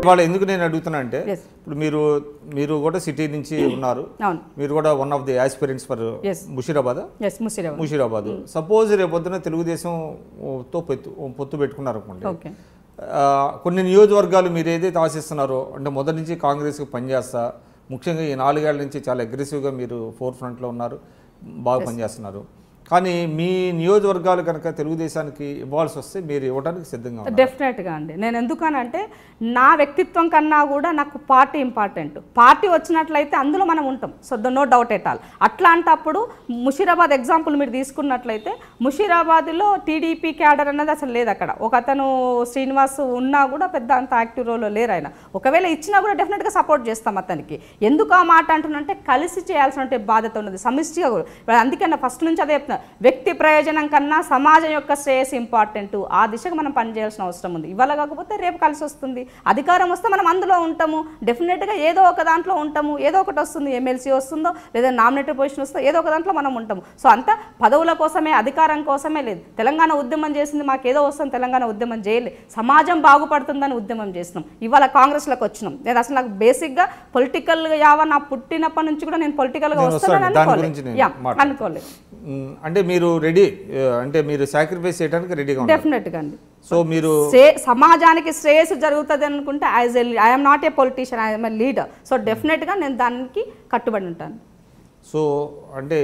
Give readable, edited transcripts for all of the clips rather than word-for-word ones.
ఇవాళ ఎందుకు నేను అడుగుతున్నా అంటే ఇప్పుడు మీరు కూడా సిటీ నుంచి ఉన్నారు, మీరు కూడా one of the aspirants for Musheerabad. Suppose రేపొద్దున తెలుగుదేశంతో పొత్తు పెట్టుకున్నారు అనుకోండి, కొన్ని నియోజకవర్గాలు మీరు ఏదైతే ఆశిస్తున్నారో అంటే మొదటి నుంచి కాంగ్రెస్కి పనిచేస్తా, ముఖ్యంగా ఈ 4 ఏళ్ల నుంచి చాలా అగ్రెసివ్గా మీరు ఫోర్ ఫ్రంట్లో ఉన్నారు, బాగా పనిచేస్తున్నారు. కానీ మీ నియోజకవర్గాలు కనుక తెలుగుదేశానికి ఇవ్వాల్సి వస్తే మీరు ఇవ్వడానికి సిద్ధంగా ఉన్నారు? డెఫినెట్గా అండి. నేను ఎందుకనంటే నా వ్యక్తిత్వం కన్నా కూడా నాకు పార్టీ ఇంపార్టెంట్. పార్టీ వచ్చినట్లయితే అందులో మనం ఉంటాం, so no doubt at all. అట్లాంటప్పుడు ముషీరాబాద్ ఎగ్జాంపుల్ మీరు తీసుకున్నట్లయితే ముషీరాబాద్లో టీడీపీ క్యాడర్ అన్నది అసలు లేదు. అక్కడ ఒక అతను శ్రీనివాస్ ఉన్నా కూడా పెద్ద అంత యాక్టివ్ రోల్లో లేరు ఆయన. ఒకవేళ ఇచ్చినా కూడా డెఫినెట్గా సపోర్ట్ చేస్తాం అతనికి. ఎందుకు ఆ మాట అంటున్నంటే కలిసి చేయాల్సిన బాధ్యత ఉన్నది, సమిష్టిగా కూడా. అందుకన్నా ఫస్ట్ నుంచి అదే చెప్తున్నా, వ్యక్తి ప్రయోజనం కన్నా సమాజం యొక్క శ్రేయస్ ఇంపార్టెంట్. ఆ దిశగా మనం పనిచేయాల్సిన అవసరం ఉంది. ఇవాళ కాకపోతే రేపు కలిసి వస్తుంది. అధికారం వస్తే మనం అందులో ఉంటాము, డెఫినెట్గా ఏదో ఒక దాంట్లో ఉంటాము. ఏదో ఒకటి వస్తుంది, ఎమ్మెల్సీ వస్తుందో లేదా నామినేటెడ్ పొజిషన్ వస్తుందో ఏదో ఒక దాంట్లో మనం ఉంటాము. సో అంతా పదవుల కోసమే, అధికారం కోసమే లేదు. తెలంగాణ ఉద్యమం చేసింది మాకేదో వస్తుంది, తెలంగాణ ఉద్యమం చేయలేదు, సమాజం బాగుపడుతుందని ఉద్యమం చేసినాం. ఇవాళ కాంగ్రెస్లోకి వచ్చినాం. నేను అసలు నాకు బేసిక్గా పొలిటికల్గా నా పుట్టినప్పటి నుంచి కూడా నేను పొలిటికల్గా వస్తానని అనుకోలేదు. అంటే మీరు రెడీ, అంటే మీరు సాక్రిఫైస్ చేయడానికి రెడీగా ఉన్నారు? డెఫినెట్గా అండి. సో మీరు సమాజానికి శ్రేయస్సు జరుగుతుంది అనుకుంటే I'm not a politician, I'm a leader. So డెఫినెట్గా నేను దానికి కట్టుబడి ఉంటాను. సో అంటే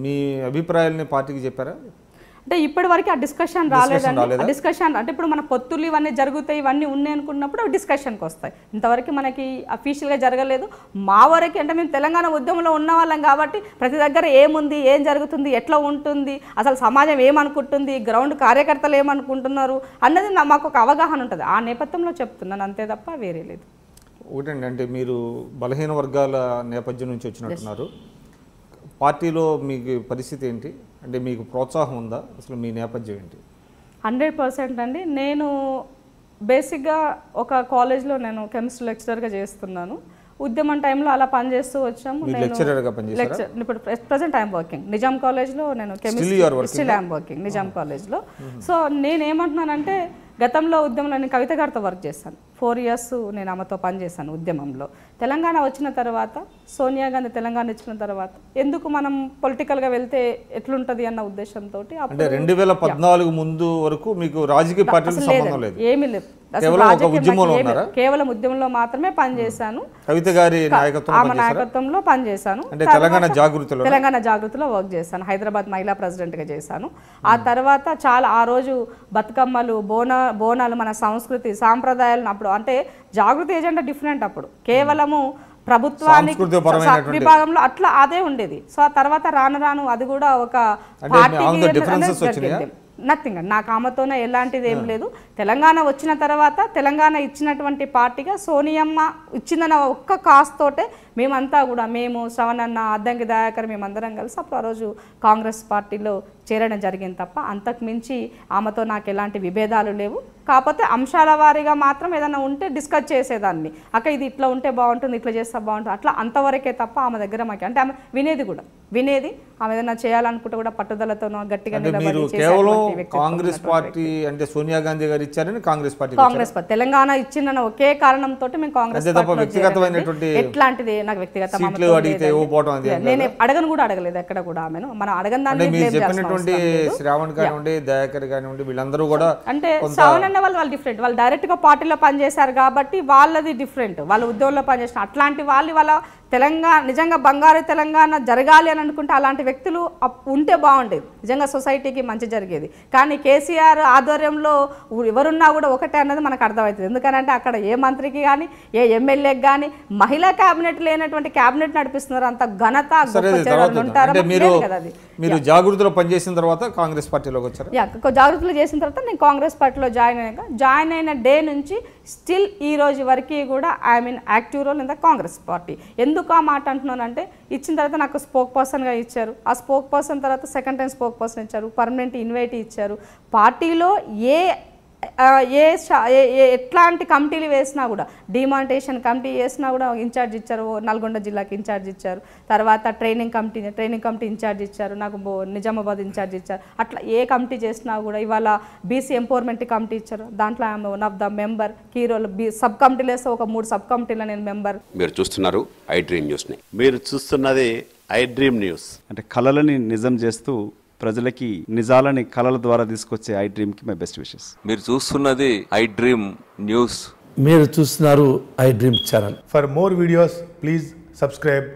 మీ అభిప్రాయాలని పార్టీకి చెప్పారా? అంటే ఇప్పటి వరకు ఆ డిస్కషన్ రాలేదండి. డిస్కషన్ అంటే ఇప్పుడు మన పొత్తులు ఇవన్నీ జరుగుతాయి, ఇవన్నీ ఉన్నాయి అనుకున్నప్పుడు అవి డిస్కషన్కి వస్తాయి. ఇంతవరకు మనకి అఫీషియల్గా జరగలేదు. మా వరకు అంటే మేము తెలంగాణ ఉద్యమంలో ఉన్న వాళ్ళం కాబట్టి ప్రతి దగ్గర ఏముంది, ఏం జరుగుతుంది, ఎట్లా ఉంటుంది, అసలు సమాజం ఏమనుకుంటుంది, గ్రౌండ్ కార్యకర్తలు ఏమనుకుంటున్నారు అన్నది మాకు ఒక అవగాహన ఉంటుంది. ఆ నేపథ్యంలో చెప్తున్నాను, అంతే తప్ప వేరే లేదు. ఒకటండి, అంటే మీరు బలహీన వర్గాల నేపథ్యం నుంచి వచ్చినట్టున్నారు. పార్టీలో మీకు పరిస్థితి ఏంటి? అంటే మీకు ప్రోత్సాహం ఉందా? అసలు మీ నేపథ్యం ఏంటి? 100% అండి. నేను బేసిక్గా ఒక కాలేజ్లో నేను కెమిస్ట్రీ లెక్చరర్గా చేస్తున్నాను. ఉద్యమం టైంలో అలా పనిచేస్తూ వచ్చాము. ఇప్పుడు ప్రెసెంట్ ఐఎమ్ వర్కింగ్ నిజాం కాలేజ్లో. నేను కెమిస్ట్రీ ఐఎమ్ వర్కింగ్ నిజాం కాలేజ్లో. సో నేనేమంటున్నానంటే గతంలో ఉద్యమంలో నేను కవిత గారితో వర్క్ చేశాను. 4 years నేను ఆమెతో పనిచేశాను ఉద్యమంలో. తెలంగాణ వచ్చిన తర్వాత, సోనియా గాంధీ తెలంగాణ ఇచ్చిన తర్వాత ఎందుకు మనం పొలిటికల్గా వెళ్తే ఎట్లుంటుంది అన్న ఉద్దేశంతో, అంటే 2014 ముందు వరకు మీకు రాజకీయ పార్టీలకు సంబంధం లేదు? ఏమీ లేదు, కేవలం ఉద్యమంలో మాత్రమే పనిచేశాను. కవిత గారి ఆమె నాయకత్వంలో పనిచేశాను. తెలంగాణ జాగృతిలో వర్క్ చేశాను. హైదరాబాద్ మహిళా ప్రెసిడెంట్గా చేశాను. ఆ తర్వాత చాలా ఆ రోజు బతుకమ్మలు, బోనాలు, మన సంస్కృతి సాంప్రదాయాలను అప్పుడు అంటే జాగృతి ఏజెండా డిఫరెంట్. అప్పుడు కేవలము ప్రభుత్వానికి విభాగంలో అట్లా అదే ఉండేది. సో ఆ తర్వాత రాను అది కూడా ఒక పార్టీకి నథింగ్ అండి. నాకు ఆమెతోనే ఎలాంటిది ఏం లేదు. తెలంగాణ వచ్చిన తర్వాత తెలంగాణ ఇచ్చినటువంటి పార్టీగా సోనియమ్మ ఇచ్చిందన్న ఒక్క కాస్ట్ తోటే మేమంతా కూడా, మేము శ్రవణన్న, అద్దంకి దయాకర్, మేమందరం కలిసి అప్పుడు ఆ రోజు కాంగ్రెస్ పార్టీలో చేరడం జరిగింది తప్ప అంతకు మించి ఆమెతో నాకు ఎలాంటి విభేదాలు లేవు. కాకపోతే అంశాల వారీగా మాత్రం ఏదైనా ఉంటే డిస్కస్ చేసేదాన్ని. అక్క ఇది ఇట్లా ఉంటే బాగుంటుంది, ఇట్లా చేస్తే బాగుంటుంది, అట్లా అంతవరకే తప్ప ఆమె దగ్గర మాకు అంటే ఆమె వినేది ఆమె ఏదైనా చేయాలనుకుంటే కూడా పట్టుదలతోనో గట్టిగా కాంగ్రెస్ పార్టీ అంటే సోనియా గాంధీ గారు ఇచ్చారని కాంగ్రెస్ పార్టీ తెలంగాణ ఇచ్చిందన్న ఒకే కారణంతో మేము కాంగ్రెస్ ఎట్లాంటిది నాకు వ్యక్తిగత నేను అడగను కూడా అడగలేదు ఎక్కడ కూడా ఆమెను. మనం అడగని దాన్ని శ్రావణ్ కానివ్వండి, దయాకర్ కానివ్వండి, వీళ్ళందరూ కూడా అంటే శ్రావణ్ అన్న వాళ్ళు డిఫరెంట్. వాళ్ళు డైరెక్ట్ గా పార్టీలో పనిచేశారు కాబట్టి వాళ్ళది డిఫరెంట్. వాళ్ళు ఉద్యోగంలో పనిచేసిన అట్లాంటి వాళ్ళ తెలంగాణ నిజంగా బంగారు తెలంగాణ జరగాలి అని అనుకుంటే అలాంటి వ్యక్తులు ఉంటే బాగుండేది, నిజంగా సొసైటీకి మంచి జరిగేది. కానీ కేసీఆర్ ఆధ్వర్యంలో ఎవరున్నా కూడా ఒకటే అన్నది మనకు అర్థమవుతుంది. ఎందుకంటే అక్కడ ఏ మంత్రికి కానీ ఏ ఎమ్మెల్యేకి కానీ మహిళా క్యాబినెట్ లేనటువంటి క్యాబినెట్ నడిపిస్తున్నారు. అంత ఘనత మీరు జాగృతిలో పనిచేసిన తర్వాత కాంగ్రెస్ పార్టీలోకి వచ్చారు? జాగృతిలో చేసిన తర్వాత నేను కాంగ్రెస్ పార్టీలో జాయిన్ అయిన డే నుంచి స్టిల్ ఈ రోజు వరకు కూడా I mean active role in the Congress party. ఎందుకు ఆ మాట అంటున్నానంటే ఇచ్చిన తర్వాత నాకు స్పోక్ పర్సన్గా ఇచ్చారు. ఆ స్పోక్ పర్సన్ తర్వాత సెకండ్ టైం స్పోక్ పర్సన్ ఇచ్చారు, పర్మనెంట్ ఇన్వైటీ ఇచ్చారు. పార్టీలో ఏ ఎట్లాంటి కమిటీలు వేసినా కూడా, డిమానిటేషన్ కమిటీ వేసినా కూడా ఇన్ఛార్జ్ ఇచ్చారు, నల్గొండ జిల్లాకి ఇన్ఛార్జ్ ఇచ్చారు, తర్వాత ట్రైనింగ్ కమిటీ ఇన్ఛార్జ్ ఇచ్చారు, నాకు నిజామాబాద్ ఇన్ఛార్జ్ ఇచ్చారు. అట్లా ఏ కమిటీ చేసినా కూడా, ఇవాళ బీసీ ఎంపవర్మెంట్ కమిటీ ఇచ్చారు, దాంట్లో I'm one of the member. Key role sub కమిటీలు వేస్తే ఒక 3 సబ్ కమిటీలో నేను మెంబర్. మీరు చూస్తున్నారు ఐ డ్రీమ్ న్యూస్ని. మీరు చూస్తున్నది ఐ డ్రీమ్ న్యూస్. అంటే కళలని నిజం చేస్తూ ప్రజలకి నిజాలని కళల ద్వారా తీసుకొచ్చే ఐ డ్రీమ్కి మై బెస్ట్ విషెస్. మీరు చూస్తున్నది ఐ డ్రీమ్ న్యూస్. మీరు చూస్తున్నారు I dream channel. For more videos please subscribe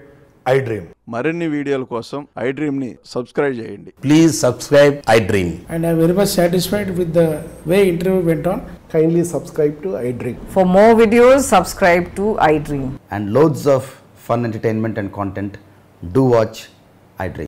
I dream. మరిన్ని వీడియోల కోసం ఐ డ్రీమ్ని సబ్స్క్రైబ్ చేయండి. Please subscribe I dream. And I am very much satisfied with the way interview went on. Kindly subscribe to I Dream. For more videos, subscribe to I Dream. And loads of fun entertainment and content. Do watch I Dream.